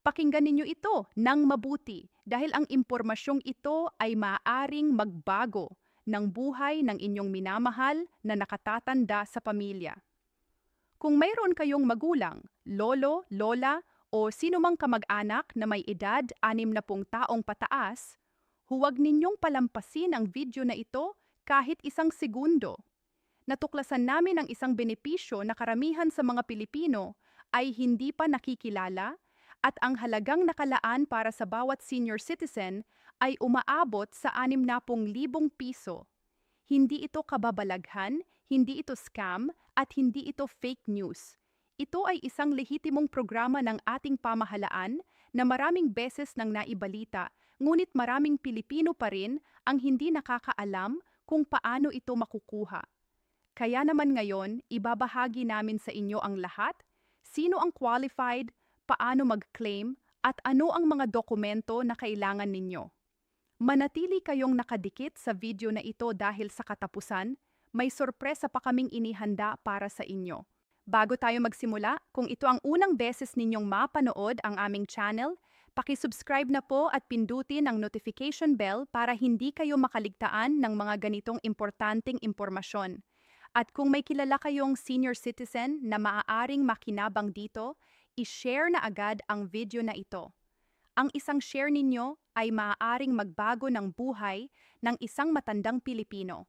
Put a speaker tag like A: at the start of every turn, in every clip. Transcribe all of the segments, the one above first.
A: Pakinggan ninyo ito ng mabuti dahil ang impormasyong ito ay maaaring magbago ng buhay ng inyong minamahal na nakatatanda sa pamilya. Kung mayroon kayong magulang, lolo, lola o sinumang kamag-anak na may edad 60 taong pataas, huwag ninyong palampasin ang video na ito kahit isang segundo. Natuklasan namin ang isang benepisyo na karamihan sa mga Pilipino ay hindi pa nakikilala at ang halagang nakalaan para sa bawat senior citizen ay umaabot sa 60,000 piso. Hindi ito kababalaghan, hindi ito scam, at hindi ito fake news. Ito ay isang lehitimong programa ng ating pamahalaan na maraming beses nang naibalita, ngunit maraming Pilipino pa rin ang hindi nakakaalam kung paano ito makukuha. Kaya naman ngayon, ibabahagi namin sa inyo ang lahat, sino ang qualified, paano mag-claim, at ano ang mga dokumento na kailangan ninyo. Manatili kayong nakadikit sa video na ito dahil sa katapusan, may sorpresa pa kaming inihanda para sa inyo. Bago tayo magsimula, kung ito ang unang beses ninyong mapanood ang aming channel, paki-subscribe na po at pindutin ang notification bell para hindi kayo makaligtaan ng mga ganitong importanteng impormasyon. At kung may kilala kayong senior citizen na maaaring makinabang dito, i-share na agad ang video na ito. Ang isang share ninyo ay maaaring magbago ng buhay ng isang matandang Pilipino.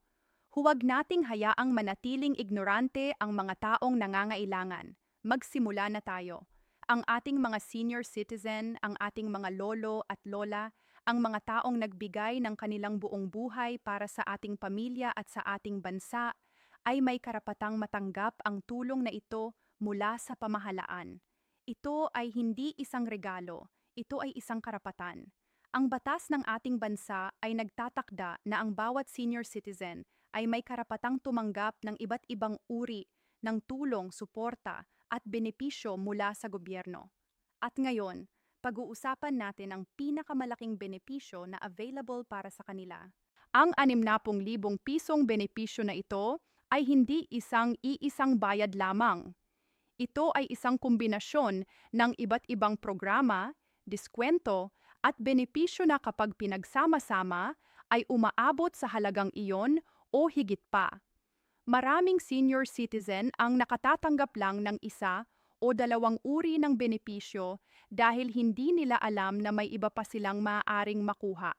A: Huwag nating hayaang manatiling ignorante ang mga taong nangangailangan. Magsimula na tayo. Ang ating mga senior citizen, ang ating mga lolo at lola, ang mga taong nagbigay ng kanilang buong buhay para sa ating pamilya at sa ating bansa, ay may karapatang matanggap ang tulong na ito mula sa pamahalaan. Ito ay hindi isang regalo, ito ay isang karapatan. Ang batas ng ating bansa ay nagtatakda na ang bawat senior citizen ay may karapatang tumanggap ng iba't ibang uri ng tulong, suporta at benepisyo mula sa gobyerno. At ngayon, pag-uusapan natin ang pinakamalaking benepisyo na available para sa kanila. Ang 60,000 pisong benepisyo na ito ay hindi iisang bayad lamang. Ito ay isang kombinasyon ng iba't ibang programa, diskwento, at benepisyo na kapag pinagsama-sama ay umaabot sa halagang iyon o higit pa. Maraming senior citizen ang nakatatanggap lang ng isa o dalawang uri ng benepisyo dahil hindi nila alam na may iba pa silang maaaring makuha.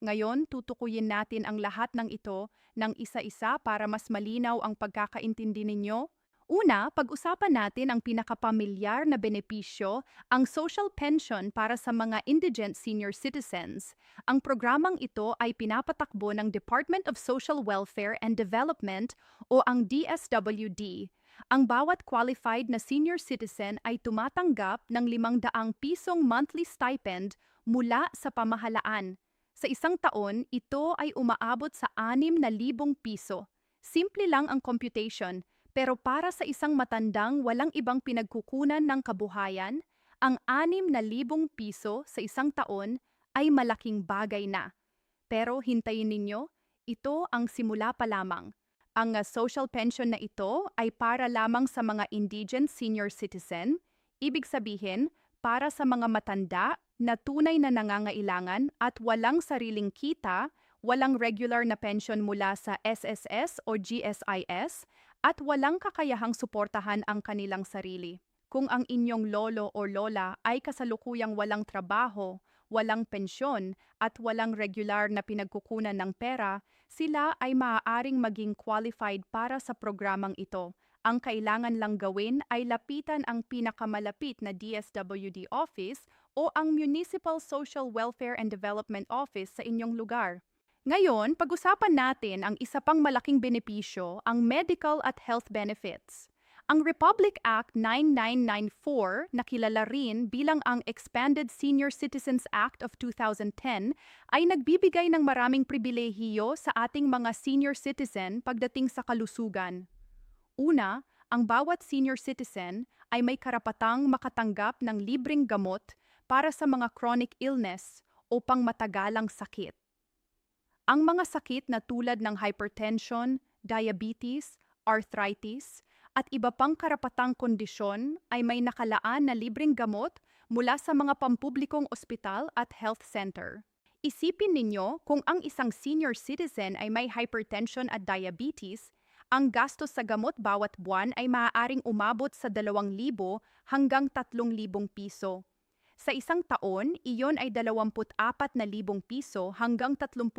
A: Ngayon, tutukuyin natin ang lahat ng ito ng isa-isa para mas malinaw ang pagkakaintindi ninyo. Una, pag-usapan natin ang pinakapamilyar na benepisyo, ang social pension para sa mga indigent senior citizens. Ang programang ito ay pinapatakbo ng Department of Social Welfare and Development o ang DSWD. Ang bawat qualified na senior citizen ay tumatanggap ng 500 pisong monthly stipend mula sa pamahalaan. Sa isang taon, ito ay umaabot sa 6,000 piso. Simple lang ang computation, pero para sa isang matandang walang ibang pinagkukunan ng kabuhayan, ang 6,000 piso sa isang taon ay malaking bagay na. Pero hintayin ninyo, ito ang simula pa lamang. Ang social pension na ito ay para lamang sa mga indigent senior citizen, ibig sabihin, para sa mga matanda na tunay na nangangailangan at walang sariling kita, walang regular na pension mula sa SSS o GSIS, at walang kakayahang suportahan ang kanilang sarili. Kung ang inyong lolo o lola ay kasalukuyang walang trabaho, walang pensyon, at walang regular na pinagkukunan ng pera, sila ay maaaring maging qualified para sa programang ito. Ang kailangan lang gawin ay lapitan ang pinakamalapit na DSWD office o ang Municipal Social Welfare and Development Office sa inyong lugar. Ngayon, pag-usapan natin ang isa pang malaking benepisyo, ang medical at health benefits. Ang Republic Act 9994, na kilala rin bilang ang Expanded Senior Citizens Act of 2010, ay nagbibigay ng maraming pribilehiyo sa ating mga senior citizen pagdating sa kalusugan. Una, ang bawat senior citizen ay may karapatang makatanggap ng libreng gamot para sa mga chronic illness o pangmatagalang sakit. Ang mga sakit na tulad ng hypertension, diabetes, arthritis, at iba pang karapatang kondisyon ay may nakalaan na libreng gamot mula sa mga pampublikong ospital at health center. Isipin ninyo kung ang isang senior citizen ay may hypertension at diabetes, ang gastos sa gamot bawat buwan ay maaaring umabot sa 2,000 hanggang 3,000 piso. Sa isang taon, iyon ay 24,000 piso hanggang 30,000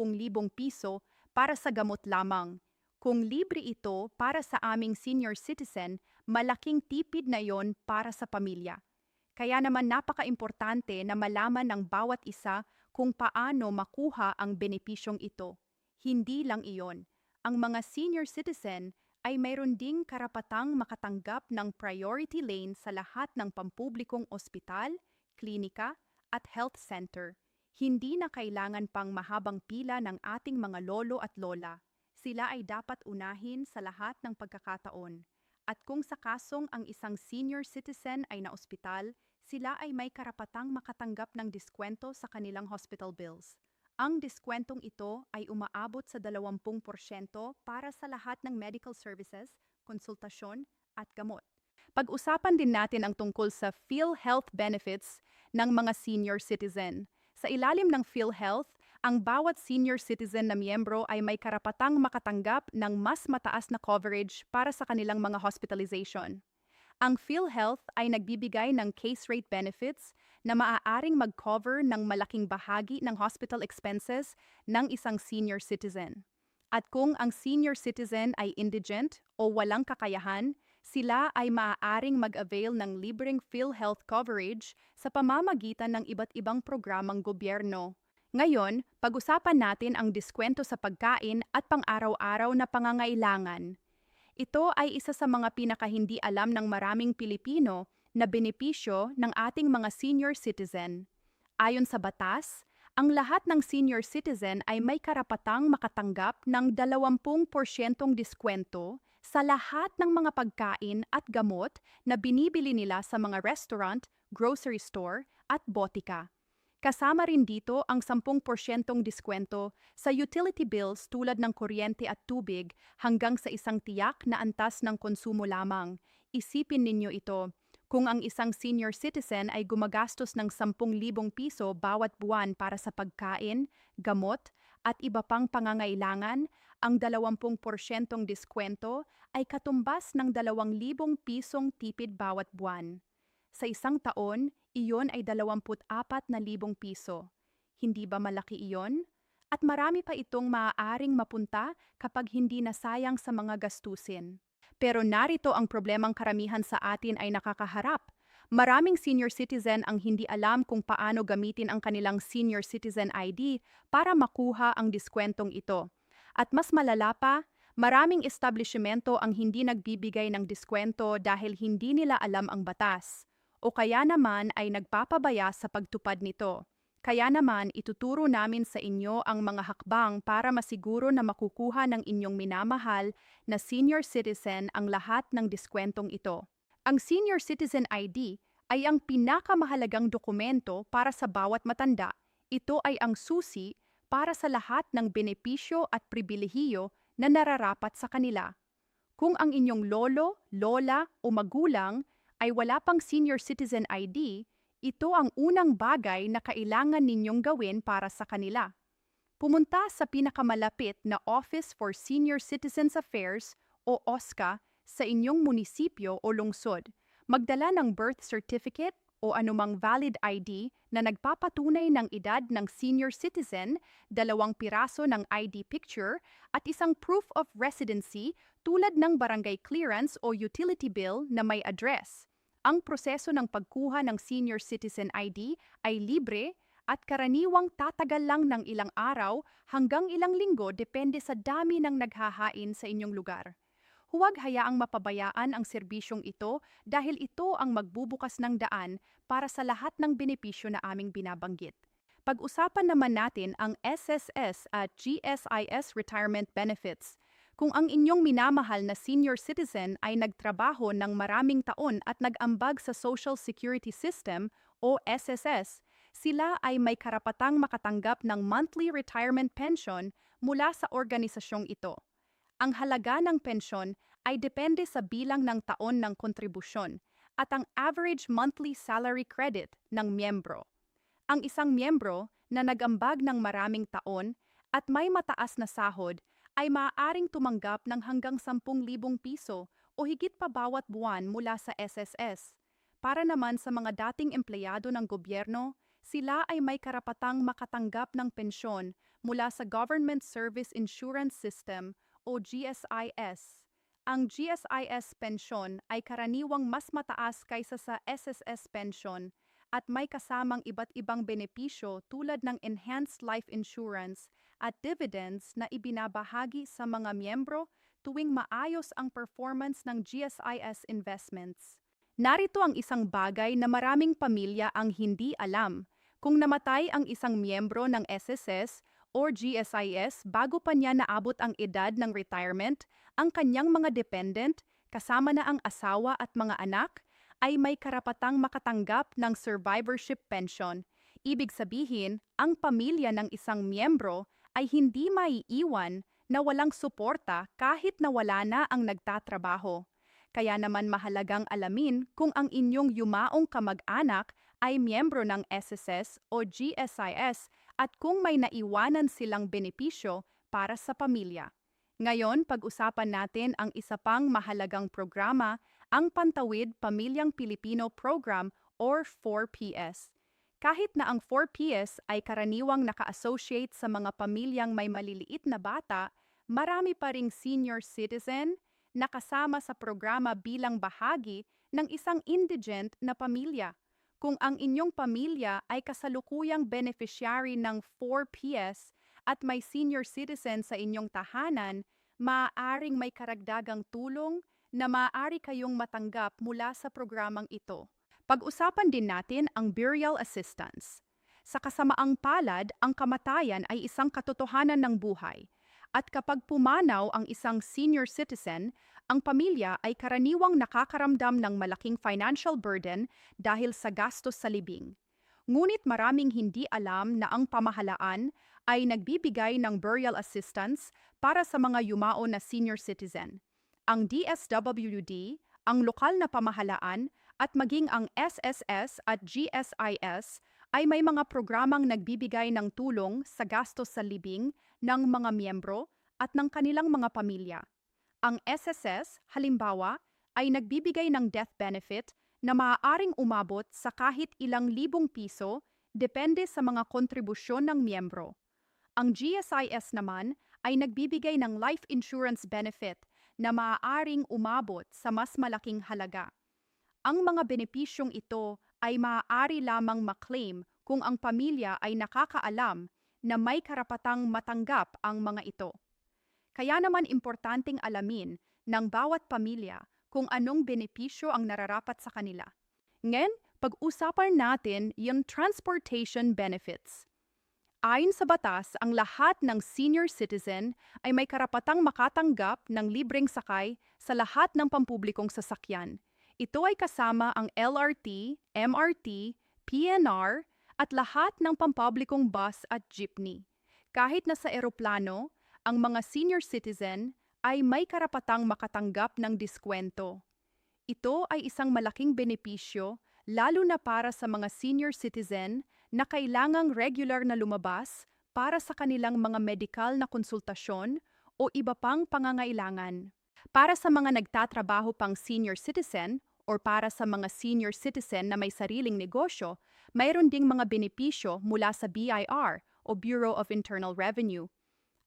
A: piso para sa gamot lamang. Kung libre ito para sa aming senior citizen, malaking tipid na yon para sa pamilya. Kaya naman napaka-importante na malaman ng bawat isa kung paano makuha ang benepisyong ito. Hindi lang iyon. Ang mga senior citizen ay mayroon ding karapatang makatanggap ng priority lane sa lahat ng pampublikong ospital, klinika at health center. Hindi na kailangan pang mahabang pila ng ating mga lolo at lola. Sila ay dapat unahin sa lahat ng pagkakataon. At kung sa kasong ang isang senior citizen ay naospital, sila ay may karapatang makatanggap ng diskwento sa kanilang hospital bills. Ang diskwentong ito ay umaabot sa 20% para sa lahat ng medical services, konsultasyon at gamot. Pag-usapan din natin ang tungkol sa PhilHealth benefits ng mga senior citizen. Sa ilalim ng PhilHealth, ang bawat senior citizen na miyembro ay may karapatang makatanggap ng mas mataas na coverage para sa kanilang mga hospitalization. Ang PhilHealth ay nagbibigay ng case rate benefits na maaaring mag-cover ng malaking bahagi ng hospital expenses ng isang senior citizen. At kung ang senior citizen ay indigent o walang kakayahan, sila ay maaaring mag-avail ng libreng PhilHealth coverage sa pamamagitan ng iba't ibang programang gobyerno. Ngayon, pag-usapan natin ang diskwento sa pagkain at pang-araw-araw na pangangailangan. Ito ay isa sa mga pinakahindi alam ng maraming Pilipino na benepisyo ng ating mga senior citizen. Ayon sa batas, ang lahat ng senior citizen ay may karapatang makatanggap ng 20% diskwento sa lahat ng mga pagkain at gamot na binibili nila sa mga restaurant, grocery store at botika. Kasama rin dito ang 10% diskwento sa utility bills tulad ng kuryente at tubig hanggang sa isang tiyak na antas ng konsumo lamang. Isipin ninyo ito. Kung ang isang senior citizen ay gumagastos ng 10,000 piso bawat buwan para sa pagkain, gamot, at iba pang pangangailangan, ang 20% diskwento ay katumbas ng 2,000 pisong tipid bawat buwan. Sa isang taon, iyon ay 24,000 piso. Hindi ba malaki iyon? At marami pa itong maaaring mapunta kapag hindi nasayang sa mga gastusin. Pero narito ang problemang karamihan sa atin ay nakakaharap. Maraming senior citizen ang hindi alam kung paano gamitin ang kanilang senior citizen ID para makuha ang diskwentong ito. At mas malala pa, maraming establishmento ang hindi nagbibigay ng diskwento dahil hindi nila alam ang batas. O kaya naman ay nagpapabaya sa pagtupad nito. Kaya naman ituturo namin sa inyo ang mga hakbang para masiguro na makukuha ng inyong minamahal na senior citizen ang lahat ng diskwentong ito. Ang Senior Citizen ID ay ang pinakamahalagang dokumento para sa bawat matanda. Ito ay ang susi para sa lahat ng benepisyo at pribilehiyo na nararapat sa kanila. Kung ang inyong lolo, lola o magulang ay wala pang Senior Citizen ID, ito ang unang bagay na kailangan ninyong gawin para sa kanila. Pumunta sa pinakamalapit na Office for Senior Citizens Affairs o OSCA sa inyong munisipyo o lungsod. Magdala ng birth certificate o anumang valid ID na nagpapatunay ng edad ng senior citizen, 2 piraso ng ID picture at isang proof of residency tulad ng barangay clearance o utility bill na may address. Ang proseso ng pagkuha ng Senior Citizen ID ay libre at karaniwang tatagal lang ng ilang araw hanggang ilang linggo depende sa dami ng naghahain sa inyong lugar. Huwag hayaang mapabayaan ang serbisyong ito dahil ito ang magbubukas ng daan para sa lahat ng benepisyo na aming binabanggit. Pag-usapan naman natin ang SSS at GSIS retirement benefits. Kung ang inyong minamahal na senior citizen ay nagtrabaho ng maraming taon at nag-ambag sa Social Security System o SSS, sila ay may karapatang makatanggap ng monthly retirement pension mula sa organisasyong ito. Ang halaga ng pensyon ay depende sa bilang ng taon ng kontribusyon. at ang average monthly salary credit ng miyembro. Ang isang miyembro na nag-ambag ng maraming taon at may mataas na sahod ay maaaring tumanggap ng hanggang 10,000 piso o higit pa bawat buwan mula sa SSS. Para naman sa mga dating empleyado ng gobyerno, sila ay may karapatang makatanggap ng pensyon mula sa Government Service Insurance System o GSIS. Ang GSIS pensyon ay karaniwang mas mataas kaysa sa SSS pensyon at may kasamang iba't ibang benepisyo tulad ng enhanced life insurance at dividends na ibinabahagi sa mga miyembro tuwing maayos ang performance ng GSIS investments. Narito ang isang bagay na maraming pamilya ang hindi alam. Kung namatay ang isang miyembro ng SSS or GSIS bago pa niya naabot ang edad ng retirement, ang kanyang mga dependent, kasama na ang asawa at mga anak, ay may karapatang makatanggap ng survivorship pension. Ibig sabihin, ang pamilya ng isang miyembro ay hindi maiiwan na walang suporta kahit na wala na ang nagtatrabaho. Kaya naman mahalagang alamin kung ang inyong yumaong kamag-anak ay miyembro ng SSS o GSIS at kung may naiwanan silang benepisyo para sa pamilya. Ngayon, pag-usapan natin ang isa pang mahalagang programa, ang Pantawid Pamilyang Pilipino Program or 4PS. Kahit na ang 4PS ay karaniwang naka-associate sa mga pamilyang may maliliit na bata, marami pa ring senior citizen na kasama sa programa bilang bahagi ng isang indigent na pamilya. Kung ang inyong pamilya ay kasalukuyang beneficiary ng 4PS at may senior citizen sa inyong tahanan, maaaring may karagdagang tulong na maaari kayong matanggap mula sa programang ito. Pag-usapan din natin ang burial assistance. Sa kasamaang palad, ang kamatayan ay isang katotohanan ng buhay. At kapag pumanaw ang isang senior citizen, ang pamilya ay karaniwang nakakaramdam ng malaking financial burden dahil sa gastos sa libing. Ngunit maraming hindi alam na ang pamahalaan ay nagbibigay ng burial assistance para sa mga yumao na senior citizen. Ang DSWD, ang lokal na pamahalaan, at maging ang SSS at GSIS ay may mga programang nagbibigay ng tulong sa gastos sa libing ng mga miyembro at ng kanilang mga pamilya. Ang SSS, halimbawa, ay nagbibigay ng death benefit na maaaring umabot sa kahit ilang libong piso depende sa mga kontribusyon ng miyembro. Ang GSIS naman ay nagbibigay ng life insurance benefit na maaaring umabot sa mas malaking halaga. Ang mga benepisyong ito ay maaari lamang maklaim kung ang pamilya ay nakakaalam na may karapatang matanggap ang mga ito. Kaya naman importanteng alamin ng bawat pamilya kung anong benepisyo ang nararapat sa kanila. Ngayon, pag-usapan natin yung transportation benefits. Ayon sa batas, ang lahat ng senior citizen ay may karapatang makatanggap ng libreng sakay sa lahat ng pampublikong sasakyan. Ito ay kasama ang LRT, MRT, PNR at lahat ng pampublikong bus at jeepney. Kahit na sa eroplano, ang mga senior citizen ay may karapatang makatanggap ng diskwento. Ito ay isang malaking benepisyo lalo na para sa mga senior citizen na kailangang regular na lumabas para sa kanilang mga medikal na konsultasyon o iba pang pangangailangan. Para sa mga nagtatrabaho pang senior citizen or para sa mga senior citizen na may sariling negosyo, mayroon ding mga benepisyo mula sa BIR o Bureau of Internal Revenue.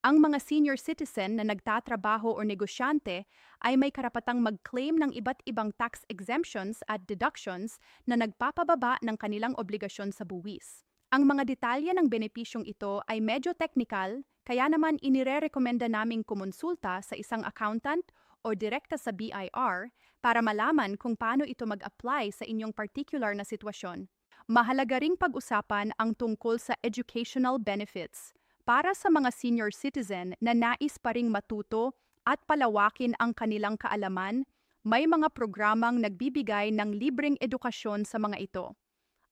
A: Ang mga senior citizen na nagtatrabaho o negosyante ay may karapatang mag-claim ng iba't ibang tax exemptions at deductions na nagpapababa ng kanilang obligasyon sa buwis. Ang mga detalye ng benepisyong ito ay medyo technical, kaya naman inirerekomenda naming kumonsulta sa isang accountant o direkta sa BIR para malaman kung paano ito mag-apply sa inyong particular na sitwasyon. Mahalaga ring pag-usapan ang tungkol sa educational benefits. Para sa mga senior citizen na nais pa ring matuto at palawakin ang kanilang kaalaman, may mga programang nagbibigay ng libreng edukasyon sa mga ito.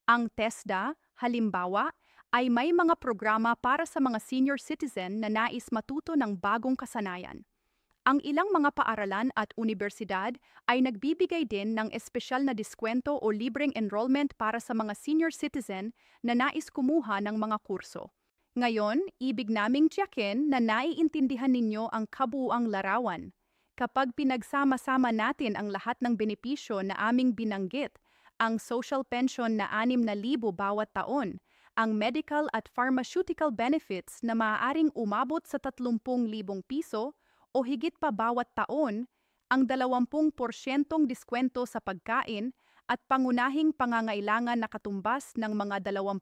A: Ang TESDA, halimbawa, ay may mga programa para sa mga senior citizen na nais matuto ng bagong kasanayan. Ang ilang mga paaralan at unibersidad ay nagbibigay din ng espesyal na diskwento o libreng enrollment para sa mga senior citizen na nais kumuha ng mga kurso. Ngayon, ibig naming tiyakin na naiintindihan ninyo ang kabuuang larawan. Kapag pinagsama-sama natin ang lahat ng benepisyo na aming binanggit, ang social pension na 6,000 bawat taon, ang medical at pharmaceutical benefits na maaaring umabot sa 30,000 piso o higit pa bawat taon, ang 20% diskwento sa pagkain at pangunahing pangangailangan na katumbas ng mga 20,000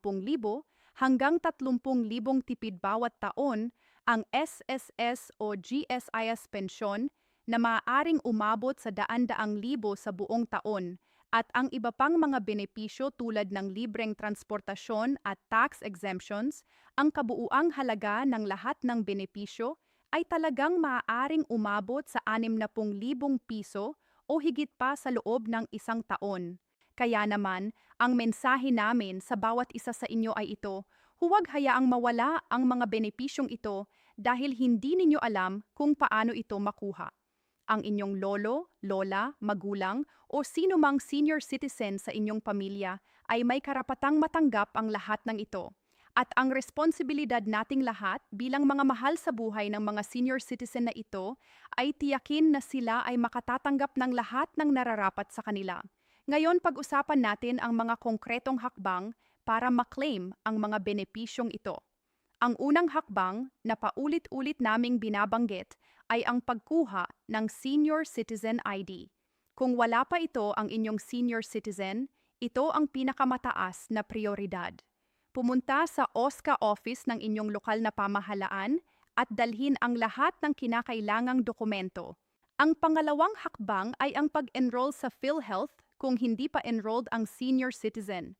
A: hanggang 30,000 tipid bawat taon, ang SSS o GSIS pensyon na maaaring umabot sa daan-daang libo sa buong taon at ang iba pang mga benepisyo tulad ng libreng transportasyon at tax exemptions, ang kabuuang halaga ng lahat ng benepisyo ay talagang maaaring umabot sa 60,000 piso o higit pa sa loob ng isang taon. Kaya naman, ang mensahe namin sa bawat isa sa inyo ay ito: huwag hayaang mawala ang mga benepisyong ito dahil hindi ninyo alam kung paano ito makuha. Ang inyong lolo, lola, magulang o sino mang senior citizen sa inyong pamilya ay may karapatang matanggap ang lahat ng ito. At ang responsibilidad nating lahat bilang mga mahal sa buhay ng mga senior citizen na ito ay tiyakin na sila ay makatatanggap ng lahat ng nararapat sa kanila. Ngayon, pag-usapan natin ang mga konkretong hakbang para maklaim ang mga benepisyong ito. Ang unang hakbang na paulit-ulit naming binabanggit ay ang pagkuha ng Senior Citizen ID. Kung wala pa ito ang inyong senior citizen, ito ang pinakamataas na prioridad. Pumunta sa OSCA office ng inyong lokal na pamahalaan at dalhin ang lahat ng kinakailangang dokumento. Ang pangalawang hakbang ay ang pag-enroll sa PhilHealth kung hindi pa enrolled ang senior citizen.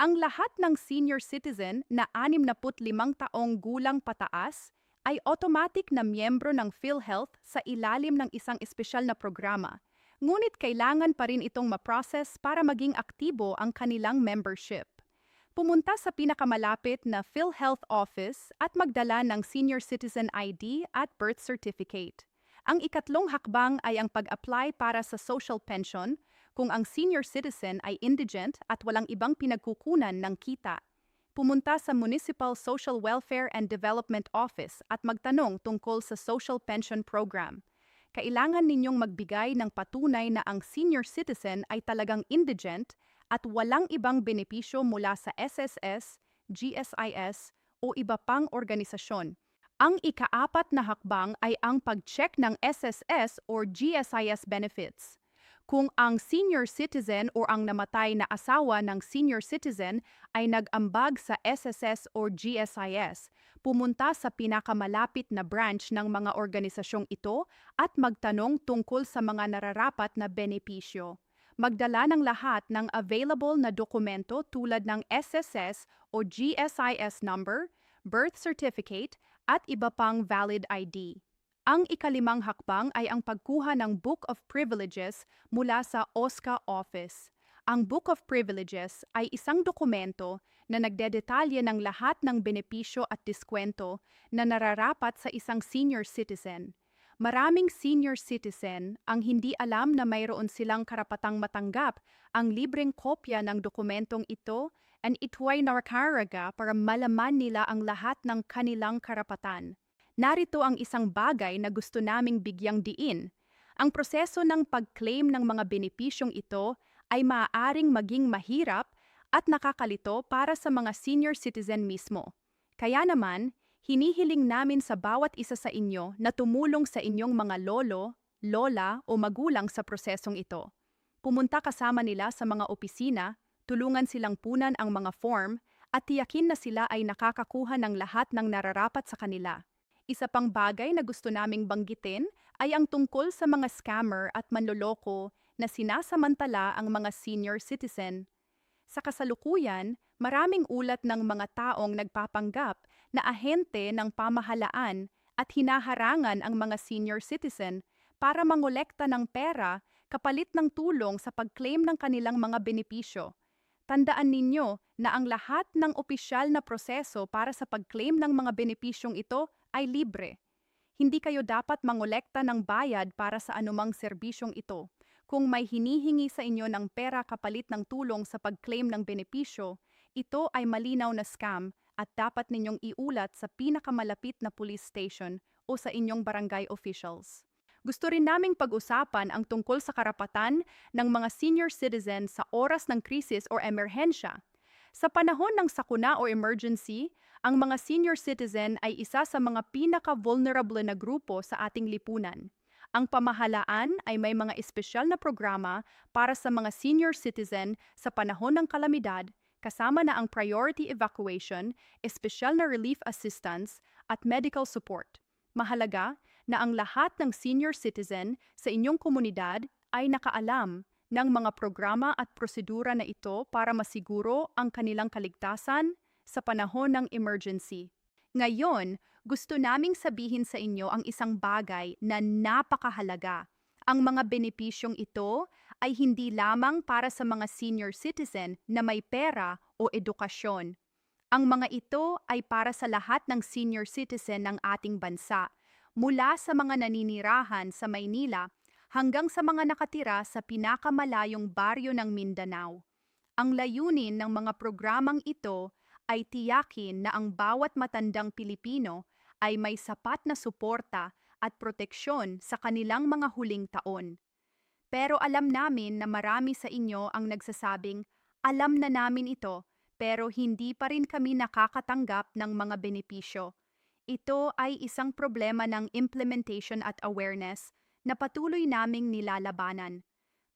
A: Ang lahat ng senior citizen na 65 taong gulang pataas ay automatic na miyembro ng PhilHealth sa ilalim ng isang espesyal na programa. Ngunit kailangan pa rin itong ma-process para maging aktibo ang kanilang membership. Pumunta sa pinakamalapit na PhilHealth office at magdala ng senior citizen ID at birth certificate. Ang ikatlong hakbang ay ang pag-apply para sa social pension kung ang senior citizen ay indigent at walang ibang pinagkukunan ng kita. Pumunta sa Municipal Social Welfare and Development Office at magtanong tungkol sa social pension program. Kailangan ninyong magbigay ng patunay na ang senior citizen ay talagang indigent at walang ibang benepisyo mula sa SSS, GSIS o iba pang organisasyon. Ang ikaapat na hakbang ay ang pag-check ng SSS or GSIS benefits. Kung ang senior citizen o ang namatay na asawa ng senior citizen ay nag-ambag sa SSS or GSIS, pumunta sa pinakamalapit na branch ng mga organisasyong ito at magtanong tungkol sa mga nararapat na benepisyo. Magdala ng lahat ng available na dokumento tulad ng SSS o GSIS number, birth certificate, at iba pang valid ID. Ang ikalimang hakbang ay ang pagkuha ng Book of Privileges mula sa OSCA office. Ang Book of Privileges ay isang dokumento na nagdedetalye ng lahat ng benepisyo at diskwento na nararapat sa isang senior citizen. Maraming senior citizen ang hindi alam na mayroon silang karapatang matanggap ang libreng kopya ng dokumentong ito, and ito ay nakahalaga para malaman nila ang lahat ng kanilang karapatan. Narito ang isang bagay na gusto naming bigyang diin. Ang proseso ng pag-claim ng mga benepisyong ito ay maaaring maging mahirap at nakakalito para sa mga senior citizen mismo. Kaya naman, hinihiling namin sa bawat isa sa inyo na tumulong sa inyong mga lolo, lola o magulang sa prosesong ito. Pumunta kasama nila sa mga opisina, tulungan silang punan ang mga form at tiyakin na sila ay nakakakuha ng lahat ng nararapat sa kanila. Isa pang bagay na gusto naming banggitin ay ang tungkol sa mga scammer at manloloko na sinasamantala ang mga senior citizen. Sa kasalukuyan, maraming ulat ng mga taong nagpapanggap na ahente ng pamahalaan at hinaharangan ang mga senior citizen para mangolekta ng pera kapalit ng tulong sa pag-claim ng kanilang mga benepisyo. Tandaan ninyo na ang lahat ng opisyal na proseso para sa pag-claim ng mga benepisyong ito ay libre. Hindi kayo dapat mangolekta ng bayad para sa anumang serbisyong ito. Kung may hinihingi sa inyo ng pera kapalit ng tulong sa pag-claim ng benepisyo, ito ay malinaw na scam at dapat ninyong iulat sa pinakamalapit na police station o sa inyong barangay officials. Gusto rin naming pag-usapan ang tungkol sa karapatan ng mga senior citizen sa oras ng krisis o emerhensya. Sa panahon ng sakuna o emergency, ang mga senior citizen ay isa sa mga pinaka-vulnerable na grupo sa ating lipunan. Ang pamahalaan ay may mga espesyal na programa para sa mga senior citizen sa panahon ng kalamidad, kasama na ang priority evacuation, espesyal na relief assistance, at medical support. Mahalaga na ang lahat ng senior citizen sa inyong komunidad ay nakaalam ng mga programa at prosedura na ito para masiguro ang kanilang kaligtasan sa panahon ng emergency. Ngayon, gusto naming sabihin sa inyo ang isang bagay na napakahalaga. Ang mga benepisyong ito ay hindi lamang para sa mga senior citizen na may pera o edukasyon. Ang mga ito ay para sa lahat ng senior citizen ng ating bansa, mula sa mga naninirahan sa Maynila hanggang sa mga nakatira sa pinakamalayong baryo ng Mindanao. Ang layunin ng mga programang ito ay tiyakin na ang bawat matandang Pilipino ay may sapat na suporta at proteksyon sa kanilang mga huling taon. Pero alam namin na marami sa inyo ang nagsasabing, alam na namin ito, pero hindi pa rin kami nakakatanggap ng mga benepisyo. Ito ay isang problema ng implementation at awareness na patuloy naming nilalabanan.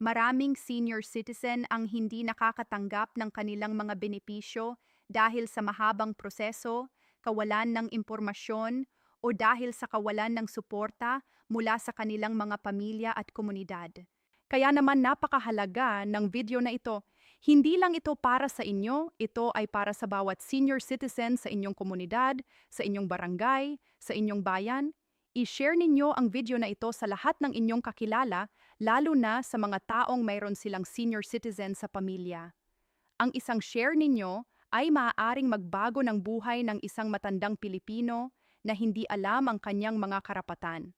A: Maraming senior citizen ang hindi nakakatanggap ng kanilang mga benepisyo dahil sa mahabang proseso, kawalan ng impormasyon, o dahil sa kawalan ng suporta mula sa kanilang mga pamilya at komunidad. Kaya naman napakahalaga ng video na ito. Hindi lang ito para sa inyo, ito ay para sa bawat senior citizen sa inyong komunidad, sa inyong barangay, sa inyong bayan. I-share ninyo ang video na ito sa lahat ng inyong kakilala, lalo na sa mga taong mayroon silang senior citizen sa pamilya. Ang isang share ninyo ay maaaring magbago ng buhay ng isang matandang Pilipino na hindi alam ang kanyang mga karapatan.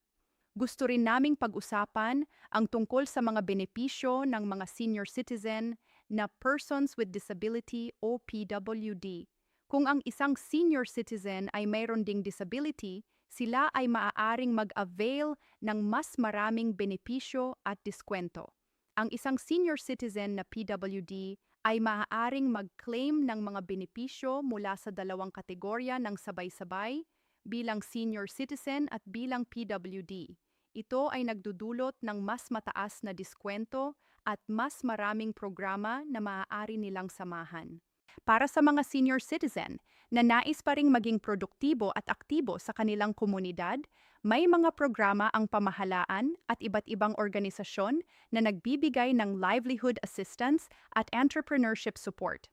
A: Gusto rin naming pag-usapan ang tungkol sa mga benepisyo ng mga senior citizen na Persons with Disability o PWD. Kung ang isang senior citizen ay mayroon ding disability, sila ay maaaring mag-avail ng mas maraming benepisyo at diskwento. Ang isang senior citizen na PWD ay maaaring mag-claim ng mga benepisyo mula sa dalawang kategorya ng sabay-sabay bilang senior citizen at bilang PWD. Ito ay nagdudulot ng mas mataas na diskwento at mas maraming programa na maaari nilang samahan. Para sa mga senior citizen na nais pa ring maging produktibo at aktibo sa kanilang komunidad, may mga programa ang pamahalaan at iba't ibang organisasyon na nagbibigay ng livelihood assistance at entrepreneurship support.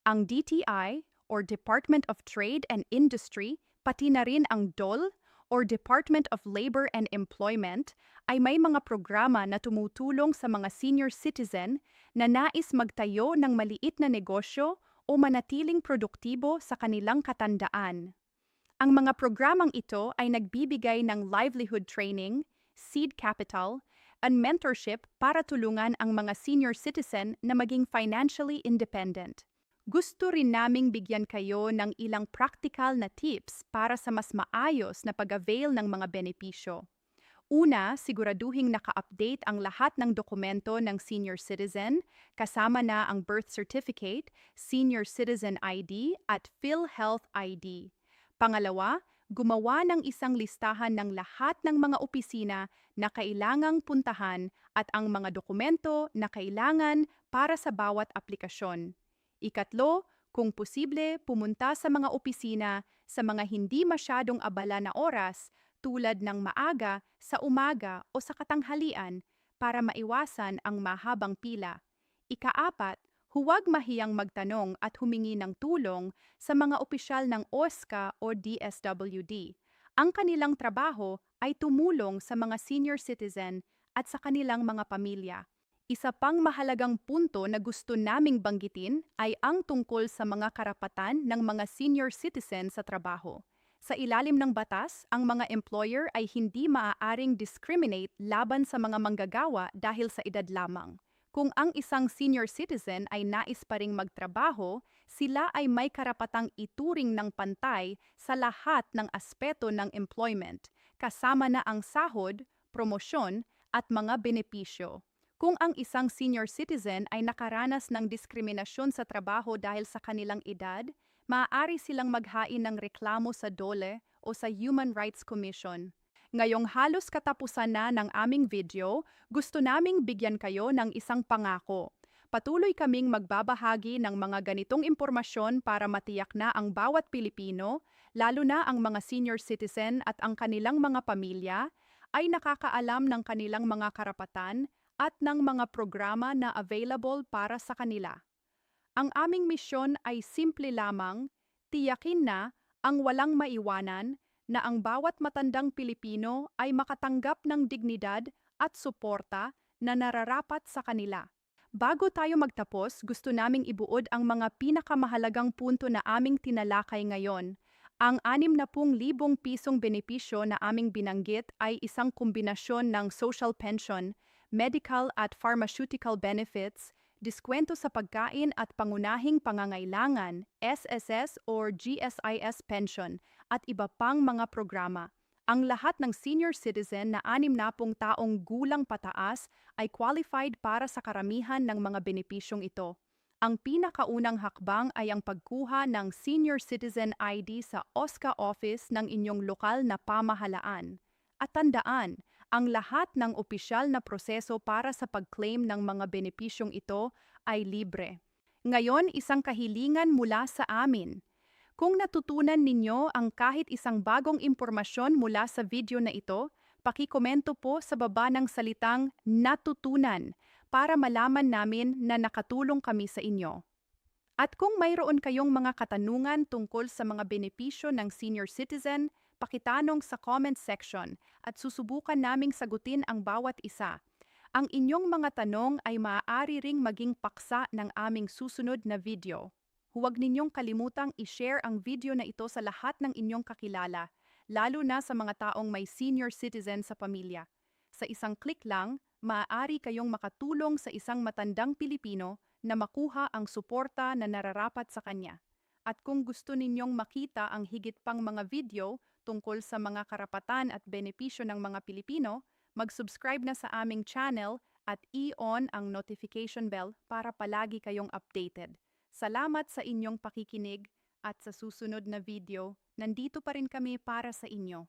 A: Ang DTI or Department of Trade and Industry, pati na rin ang DOL or Department of Labor and Employment ay may mga programa na tumutulong sa mga senior citizen na nais magtayo ng maliit na negosyo o manatiling produktibo sa kanilang katandaan. Ang mga programang ito ay nagbibigay ng livelihood training, seed capital, and mentorship para tulungan ang mga senior citizen na maging financially independent. Gusto rin naming bigyan kayo ng ilang practical na tips para sa mas maayos na pag-avail ng mga benepisyo. Una, siguraduhing naka-update ang lahat ng dokumento ng senior citizen, kasama na ang birth certificate, senior citizen ID at PhilHealth ID. Pangalawa, gumawa ng isang listahan ng lahat ng mga opisina na kailangang puntahan at ang mga dokumento na kailangan para sa bawat aplikasyon. Ikatlo, kung posible, pumunta sa mga opisina sa mga hindi masyadong abala na oras tulad ng maaga, sa umaga o sa katanghalian para maiwasan ang mahabang pila. Ikaapat, huwag mahiyang magtanong at humingi ng tulong sa mga opisyal ng OSCA o DSWD. Ang kanilang trabaho ay tumulong sa mga senior citizen at sa kanilang mga pamilya. Isa pang mahalagang punto na gusto naming banggitin ay ang tungkol sa mga karapatan ng mga senior citizen sa trabaho. Sa ilalim ng batas, ang mga employer ay hindi maaaring discriminate laban sa mga manggagawa dahil sa edad lamang. Kung ang isang senior citizen ay nais pa ring magtrabaho, sila ay may karapatang ituring ng pantay sa lahat ng aspeto ng employment, kasama na ang sahod, promosyon, at mga benepisyo. Kung ang isang senior citizen ay nakaranas ng diskriminasyon sa trabaho dahil sa kanilang edad, maaari silang maghain ng reklamo sa DOLE o sa Human Rights Commission. Ngayong halos katapusan na ng aming video, gusto naming bigyan kayo ng isang pangako. Patuloy kaming magbabahagi ng mga ganitong impormasyon para matiyak na ang bawat Pilipino, lalo na ang mga senior citizen at ang kanilang mga pamilya, ay nakakaalam ng kanilang mga karapatan at ng mga programa na available para sa kanila. Ang aming misyon ay simple lamang, tiyakin na ang walang maiwanan na ang bawat matandang Pilipino ay makatanggap ng dignidad at suporta na nararapat sa kanila. Bago tayo magtapos, gusto naming ibuod ang mga pinakamahalagang punto na aming tinalakay ngayon. Ang 60,000 pisong benepisyo na aming binanggit ay isang kombinasyon ng social pension, medical at pharmaceutical benefits, diskwento sa pagkain at pangunahing pangangailangan, SSS or GSIS pension, at iba pang mga programa. Ang lahat ng senior citizen na 60 taong gulang pataas ay qualified para sa karamihan ng mga benepisyong ito. Ang pinakaunang hakbang ay ang pagkuha ng Senior Citizen ID sa OSCA office ng inyong lokal na pamahalaan. At tandaan, ang lahat ng opisyal na proseso para sa pag-claim ng mga benepisyong ito ay libre. Ngayon, isang kahilingan mula sa amin. Kung natutunan ninyo ang kahit isang bagong impormasyon mula sa video na ito, pakikomento po sa baba ng salitang natutunan para malaman namin na nakatulong kami sa inyo. At kung mayroon kayong mga katanungan tungkol sa mga benepisyo ng senior citizen, pakitanong sa comment section at susubukan naming sagutin ang bawat isa. Ang inyong mga tanong ay maaari ring maging paksa ng aming susunod na video. Huwag ninyong kalimutang i-share ang video na ito sa lahat ng inyong kakilala, lalo na sa mga taong may senior citizen sa pamilya. Sa isang click lang, maaari kayong makatulong sa isang matandang Pilipino na makuha ang suporta na nararapat sa kanya. At kung gusto ninyong makita ang higit pang mga video tungkol sa mga karapatan at benepisyo ng mga Pilipino, mag-subscribe na sa aming channel at i-on ang notification bell para palagi kayong updated. Salamat sa inyong pakikinig at sa susunod na video, nandito pa rin kami para sa inyo.